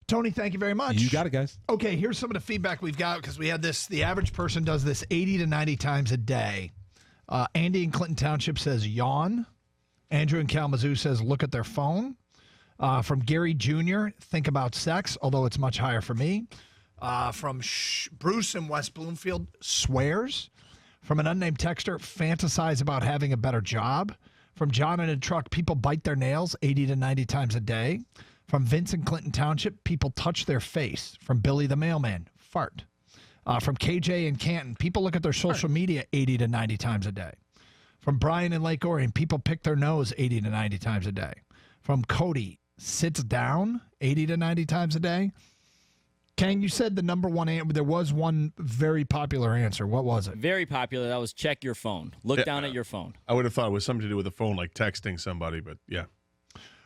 Tony, thank you very much. You got it, guys. Okay, here's some of the feedback we've got because we had this. The average person does this 80 to 90 times a day. Andy in Clinton Township says yawn. Andrew in Kalamazoo says look at their phone. From Gary Jr., think about sex, although it's much higher for me. From Bruce in West Bloomfield, swears. From an unnamed texter, fantasize about having a better job. From John in a truck, people bite their nails 80 to 90 times a day. From Vince in Clinton Township, people touch their face. From Billy the mailman, fart. From KJ in Canton, people look at their social media 80 to 90 times a day. From Brian in Lake Orion, people pick their nose 80 to 90 times a day. From Cody, sits down 80 to 90 times a day. Khang, you said the number one answer. There was one very popular answer. What was it? Very popular. That was check your phone. Look down at your phone. I would have thought it was something to do with the phone, like texting somebody, but yeah.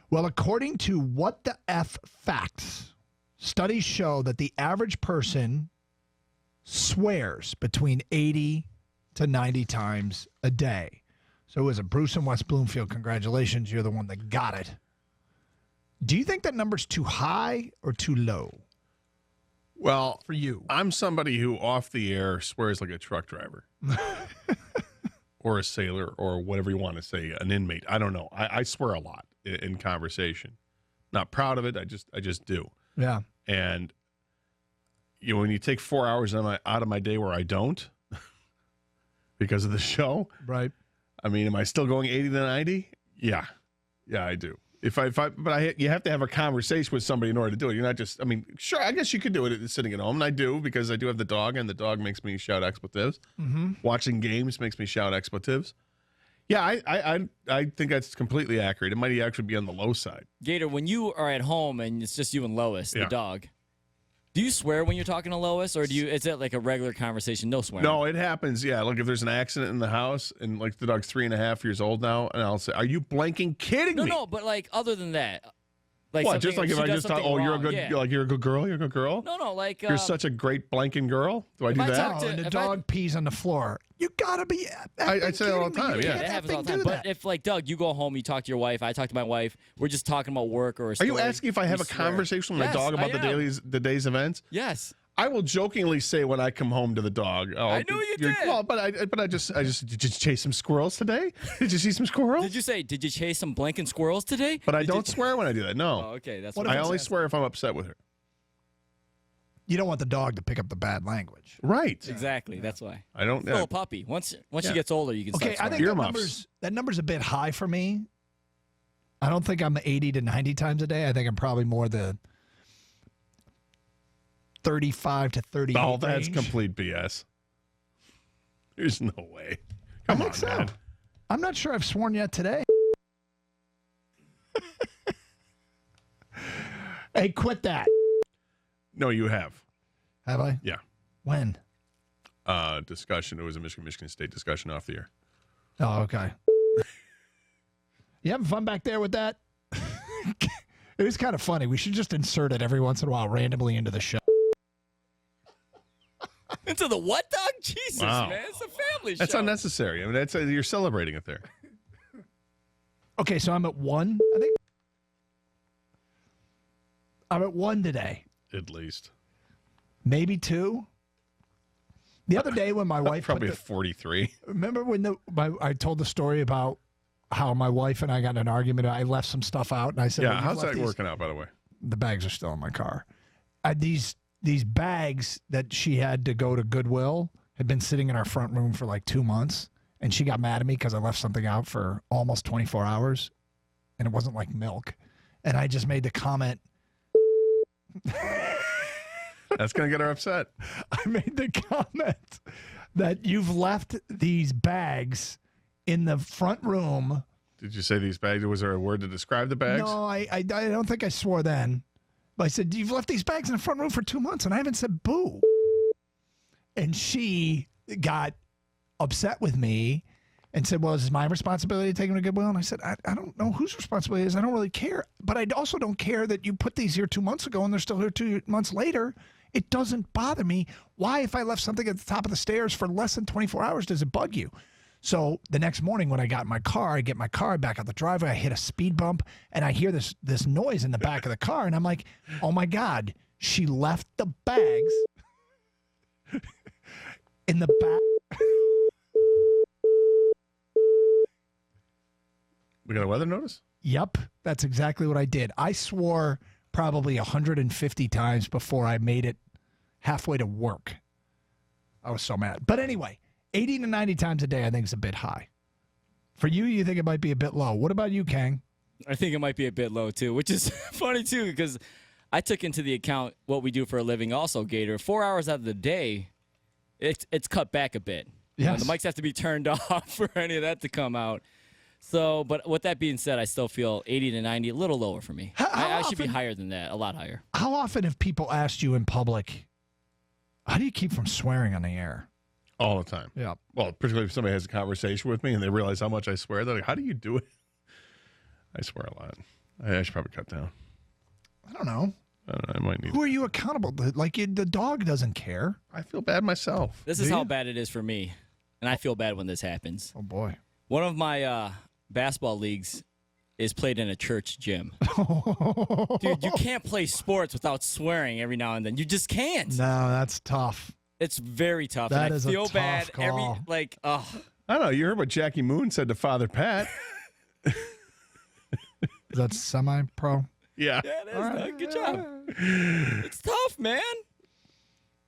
Well, according to What the F Facts, studies show that the average person swears between 80 to 90 times a day. So it was a Bruce in West Bloomfield. Congratulations. You're the one that got it. Do you think that number's too high or too low? Well, for you, I'm somebody who off the air swears like a truck driver or a sailor or whatever you want to say, an inmate. I don't know. I swear a lot in conversation. Not proud of it. I just do. Yeah. And when you take 4 hours out of my day where I don't because of the show, right? I mean, am I still going 80 to 90? Yeah, I do. You have to have a conversation with somebody in order to do it. You're not just, I mean, sure, I guess you could do it sitting at home, and I do because I do have the dog, and the dog makes me shout expletives. Mm-hmm. Watching games makes me shout expletives. Yeah, I think that's completely accurate. It might actually be on the low side. Gator, when you are at home and it's just you and Lois, the dog, do you swear when you're talking to Lois, or is it like a regular conversation, no swearing? No, it happens, yeah. Like if there's an accident in the house, and like the dog's 3.5 years old now, and I'll say, are you blanking kidding me? No, but like other than that. Like what, just like if I just thought, oh, you're a good, you're a good girl, you're a good girl? No, like. You're such a great blanking girl? Do I do that? And the dog pees on the floor. You gotta be. I say that all the time, yeah. That happens all the time. But if, like, Doug, you go home, you talk to your wife, I talk to my wife, we're just talking about work or a story. Are you asking if I have a conversation with my dog about the day's events? Yes. I will jokingly say when I come home to the dog, "Oh, I knew you did." Well, but I just did you chase some squirrels today? Did you see some squirrels? Did you chase some blanking squirrels today? But I don't swear when I do that. No. Oh, okay, that's what I only swear if I'm upset with her. You don't want the dog to pick up the bad language, right? Exactly. That's why. I don't. Still a puppy. Once she gets older, you can. Okay, start I think that number's a bit high for me. I don't think I'm 80 to 90 times a day. I think I'm probably more the 35 to 38 Oh, that's range. complete BS. There's no way. Come on, man. I'm not sure I've sworn yet today. Hey, quit that. No, you have. Have I? Yeah. When? Discussion. It was a Michigan State discussion off the air. Oh, okay. You having fun back there with that? It was kind of funny. We should just insert it every once in a while randomly into the show. Into the what, dog? Jesus, wow. Man. It's a family show. That's unnecessary. I mean, you're celebrating it there. Okay, so I'm at 1, I think. I'm at 1 today. At least. Maybe 2. The other day when my wife... Probably at 43. Remember when I told the story about how my wife and I got in an argument? I left some stuff out, and I said... Yeah, how's that working out, by the way? The bags are still in my car. These bags that she had to go to Goodwill had been sitting in our front room for like 2 months, and she got mad at me because I left something out for almost 24 hours, and it wasn't like milk. And I just made the comment... That's going to get her upset. I made the comment that you've left these bags in the front room. Did you say these bags? Was there a word to describe the bags? No, I don't think I swore then. But I said, you've left these bags in the front room for 2 months, and I haven't said boo. And she got upset with me and said, well, is it my responsibility to take them to Goodwill? And I said, I don't know whose responsibility it is. I don't really care. But I also don't care that you put these here 2 months ago and they're still here 2 months later. It doesn't bother me. Why, if I left something at the top of the stairs for less than 24 hours, does it bug you? So the next morning when I got in my car, I get my car back out the driveway, I hit a speed bump, and I hear this noise in the back of the car, and I'm like, oh my God, she left the bags in the back. We got a weather notice? Yep, that's exactly what I did. I swore probably 150 times before I made it halfway to work. I was so mad. But anyway, 80 to 90 times a day I think is a bit high. For you think it might be a bit low. What about you, Khang? I think it might be a bit low, too, which is funny, too, because I took into the account what we do for a living also, Gator. 4 hours out of the day, it's cut back a bit. Yes. The mics have to be turned off for any of that to come out. So, but with that being said, I still feel 80 to 90, a little lower for me. I should be higher than that, a lot higher. How often have people asked you in public, how do you keep from swearing on the air? All the time. Yeah. Well, particularly if somebody has a conversation with me and they realize how much I swear, they're like, how do you do it? I swear a lot. I should probably cut down. I don't know. I might need. Who are you accountable to? Like, the dog doesn't care. I feel bad myself. This is how bad it is for me, and I feel bad when this happens. Oh, boy. One of my basketball leagues is played in a church gym. Dude, you can't play sports without swearing every now and then. You just can't. No, that's tough. It's very tough. That and is I a feel tough bad call. I don't know. You heard what Jackie Moon said to Father Pat. Is that semi-pro? Yeah. Yeah, it is. Right. Good job. It's tough, man.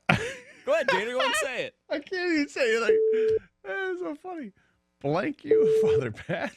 Go ahead, Dana. Go ahead and say it. I can't even say it. Like, that's so funny. Blank you, Father Pat.